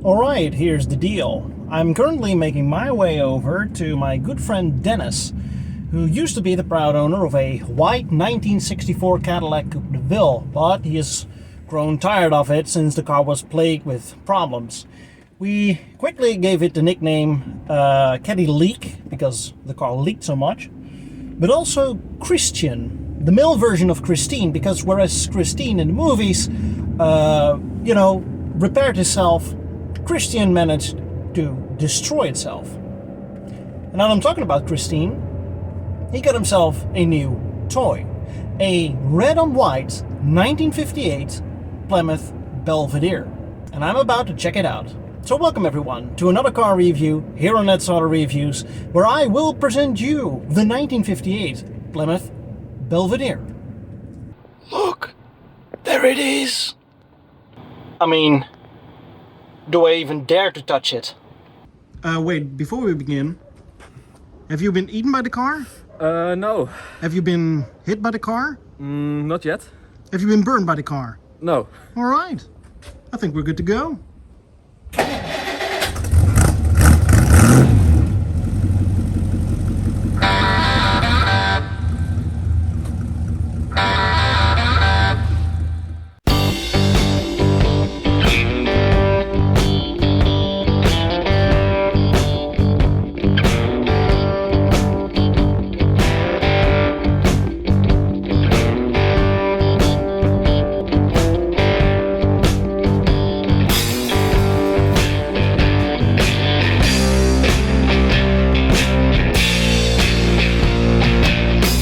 Alright, here's the deal. I'm currently making my way over to my good friend Dennis, who used to be the proud owner of a white 1964 Cadillac Coupe de Ville, but he has grown tired of it since the car was plagued with problems. We quickly gave it the nickname Caddy Leak, because the car leaked so much, but also Christian, the male version of Christine, because whereas Christine in the movies, repaired herself, Christian managed to destroy itself. And now I'm talking about Christine. He got himself a new toy. A red on white 1958 Plymouth Belvedere. And I'm about to check it out. So welcome everyone to another car review here on edsautoreviews, where I will present you the 1958 Plymouth Belvedere. Look! There it is! I mean, do I even dare to touch it? Wait, before we begin, have you been eaten by the car? No. Have you been hit by the car? Not yet. Have you been burned by the car? No. Alright, I think we're good to go.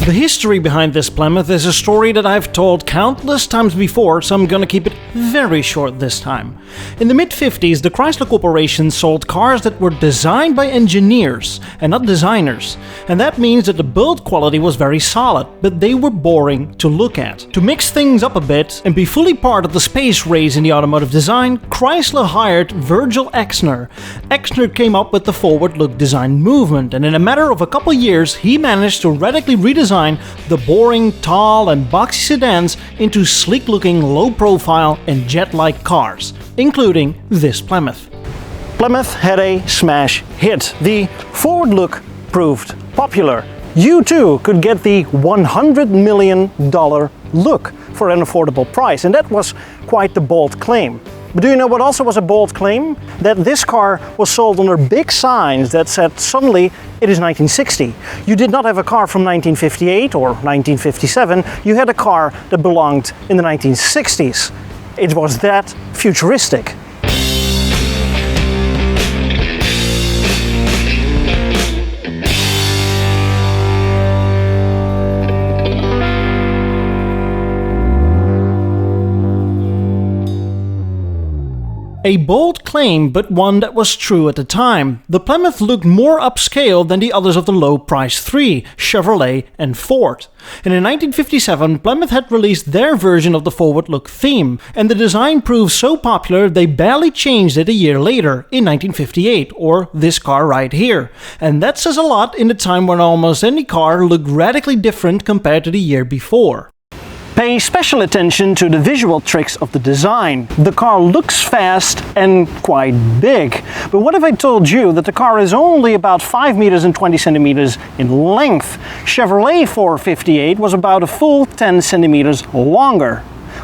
The history behind this Plymouth is a story that I've told countless times before, so I'm gonna keep it very short this time. In the mid-50s, the Chrysler Corporation sold cars that were designed by engineers and not designers. And that means that the build quality was very solid, but they were boring to look at. To mix things up a bit and be fully part of the space race in the automotive design, Chrysler hired Virgil Exner. Exner came up with the forward-look design movement, and in a matter of a couple years, he managed to radically redesign the boring, tall and boxy sedans into sleek-looking, low-profile and jet-like cars, including this Plymouth. Plymouth had a smash hit. The forward look proved popular. You too could get the $100 million look for an affordable price, and that was quite the bold claim. But do you know what also was a bold claim? That this car was sold under big signs that said suddenly it is 1960. You did not have a car from 1958 or 1957, you had a car that belonged in the 1960s. It was that futuristic. A bold claim, but one that was true at the time. The Plymouth looked more upscale than the others of the low price three, Chevrolet and Ford. And in 1957, Plymouth had released their version of the forward look theme, and the design proved so popular they barely changed it a year later, in 1958, or this car right here. And that says a lot in a time when almost any car looked radically different compared to the year before. Pay special attention to the visual tricks of the design. The car looks fast and quite big. But what if I told you that the car is only about 5 meters and 20 centimeters in length? Chevrolet 458 was about a full 10 centimeters longer.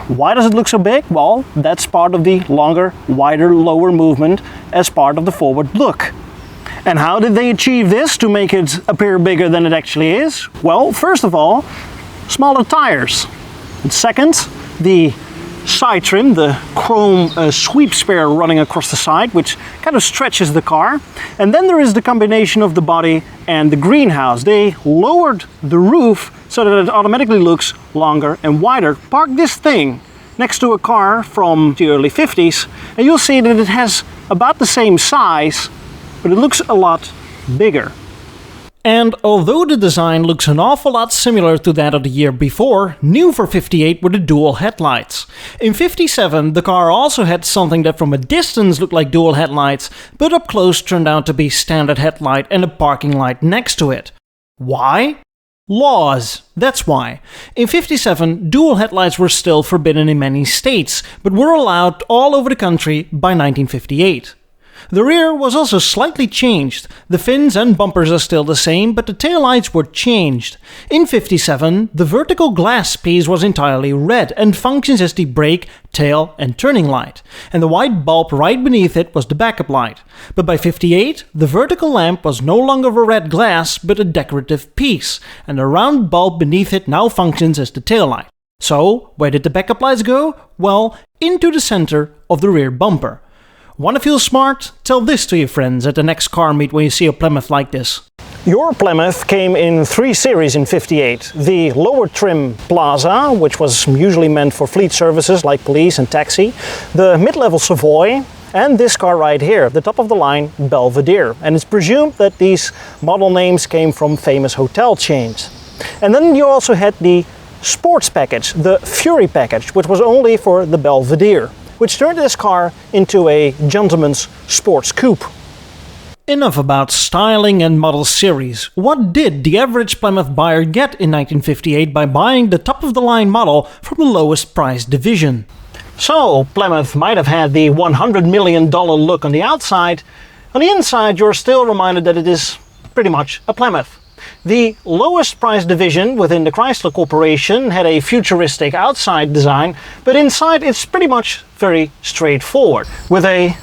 Why does it look so big? Well, that's part of the longer, wider, lower movement as part of the forward look. And how did they achieve this to make it appear bigger than it actually is? Well, first of all, smaller tires. And second, the side trim, the chrome sweep spare running across the side, which kind of stretches the car. And then there is the combination of the body and the greenhouse. They lowered the roof so that it automatically looks longer and wider. Park this thing next to a car from the early 50s and you'll see that it has about the same size, but it looks a lot bigger. And although the design looks an awful lot similar to that of the year before, new for 58 were the dual headlights. In 57, the car also had something that from a distance looked like dual headlights, but up close turned out to be standard headlight and a parking light next to it. Why? Laws, that's why. In 57, dual headlights were still forbidden in many states, but were allowed all over the country by 1958. The rear was also slightly changed. The fins and bumpers are still the same, but the taillights were changed. In 57, the vertical glass piece was entirely red and functions as the brake, tail and turning light, and the white bulb right beneath it was the backup light. But by 58, the vertical lamp was no longer a red glass, but a decorative piece, and the round bulb beneath it now functions as the taillight. So, where did the backup lights go? Well, into the center of the rear bumper. Want to feel smart? Tell this to your friends at the next car meet when you see a Plymouth like this. Your Plymouth came in 3 series in 58. The lower trim Plaza, which was usually meant for fleet services like police and taxi, the mid-level Savoy, and this car right here, the top of the line Belvedere. And it's presumed that these model names came from famous hotel chains. And then you also had the sports package, the Fury package, which was only for the Belvedere, which turned this car into a gentleman's sports coupe. Enough about styling and model series. What did the average Plymouth buyer get in 1958 by buying the top-of-the-line model from the lowest price division? So, Plymouth might have had the $100 million look on the outside. On the inside, you're still reminded that it is pretty much a Plymouth. The lowest price division within the Chrysler Corporation had a futuristic outside design, but inside it's pretty much very straightforward, with a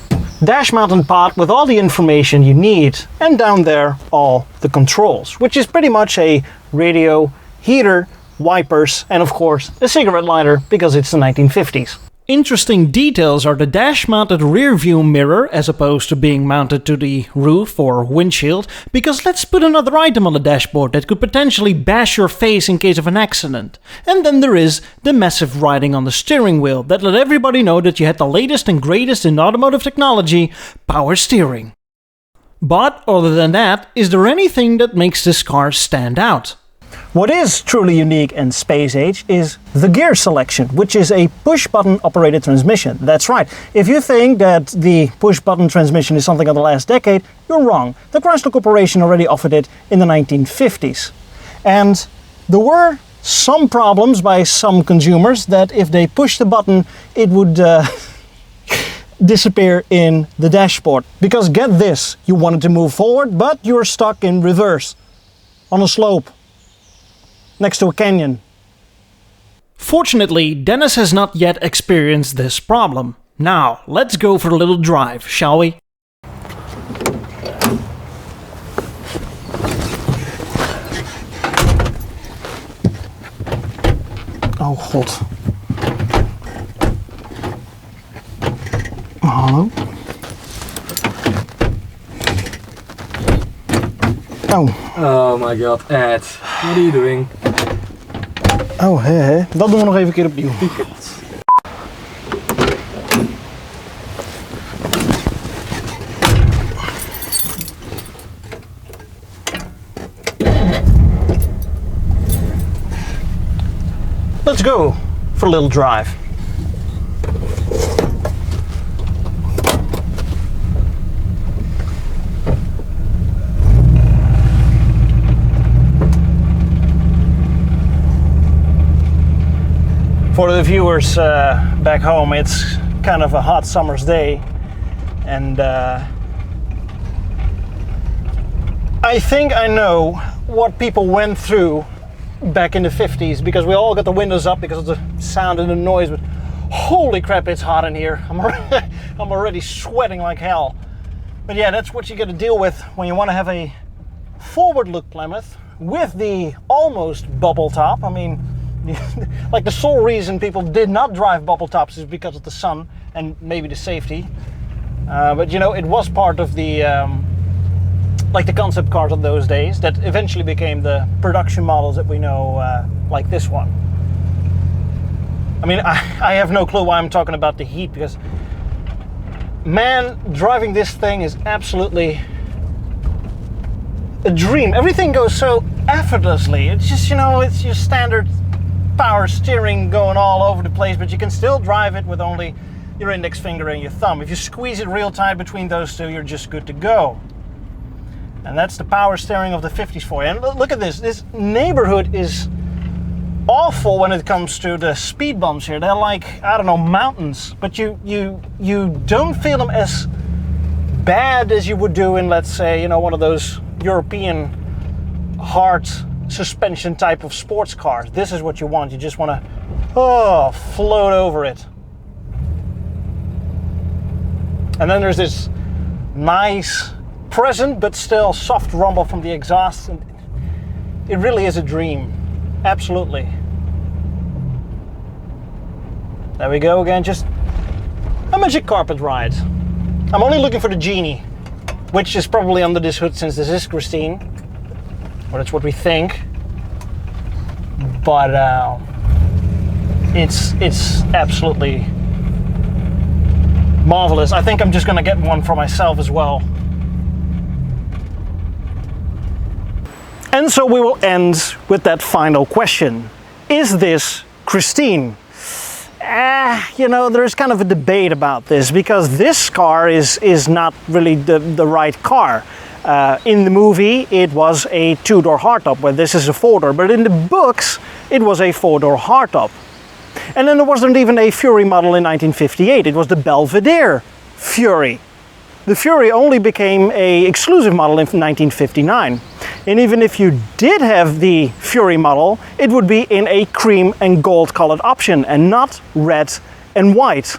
dash mounted pod with all the information you need, and down there all the controls, which is pretty much a radio, heater, wipers, and of course a cigarette lighter because it's the 1950s. Interesting details are the dash-mounted rear-view mirror as opposed to being mounted to the roof or windshield, because let's put another item on the dashboard that could potentially bash your face in case of an accident. And then there is the massive writing on the steering wheel that let everybody know that you had the latest and greatest in automotive technology, power steering. But other than that, is there anything that makes this car stand out? What is truly unique and space age is the gear selection, which is a push-button operated transmission. That's right. If you think that the push-button transmission is something of the last decade, you're wrong. The Chrysler Corporation already offered it in the 1950s. And there were some problems by some consumers that if they pushed the button, it would disappear in the dashboard. Because get this, you wanted to move forward, but you're stuck in reverse on a slope next to a canyon. Fortunately, Dennis has not yet experienced this problem. Now, let's go for a little drive, shall we? Oh, hold. Hello? Oh. Oh my god, Ed. What are you doing? Oh, hé. Dat doen we nog even een keer opnieuw. Let's go for a little drive. For the viewers back home, it's kind of a hot summer's day, and I think I know what people went through back in the 50s, because we all got the windows up because of the sound and the noise, but holy crap, it's hot in here. I'm already sweating like hell. But yeah, that's what you got to deal with when you want to have a forward look Plymouth with the almost bubble top. I mean, like the sole reason people did not drive bubble tops is because of the sun and maybe the safety. But you know, it was part of the like the concept cars of those days that eventually became the production models that we know, like this one. I mean, I have no clue why I'm talking about the heat, because man, driving this thing is absolutely a dream. Everything goes so effortlessly. It's just, you know, it's your standard power steering going all over the place, but you can still drive it with only your index finger and your thumb. If you squeeze it real tight between those two, you're just good to go. And that's the power steering of the 50s for you. And look at this. This neighborhood is awful when it comes to the speed bumps here. They're like, I don't know, mountains, but you don't feel them as bad as you would do in, let's say, one of those European hard suspension type of sports cars. This is what you want. You just want to, float over it. And then there's this nice, present but still soft rumble from the exhaust. And it really is a dream. Absolutely. There we go again, just a magic carpet ride. I'm only looking for the genie, which is probably under this hood since this is Christine. Or that's what we think. But it's absolutely marvelous. I think I'm just gonna get one for myself as well. And so we will end with that final question. Is this Christine? There's kind of a debate about this, because this car is not really the right car. In the movie, it was a two-door hardtop, where this is a four-door, but in the books, it was a four-door hardtop. And then there wasn't even a Fury model in 1958, it was the Belvedere Fury. The Fury only became an exclusive model in 1959. And even if you did have the Fury model, it would be in a cream and gold colored option and not red and white.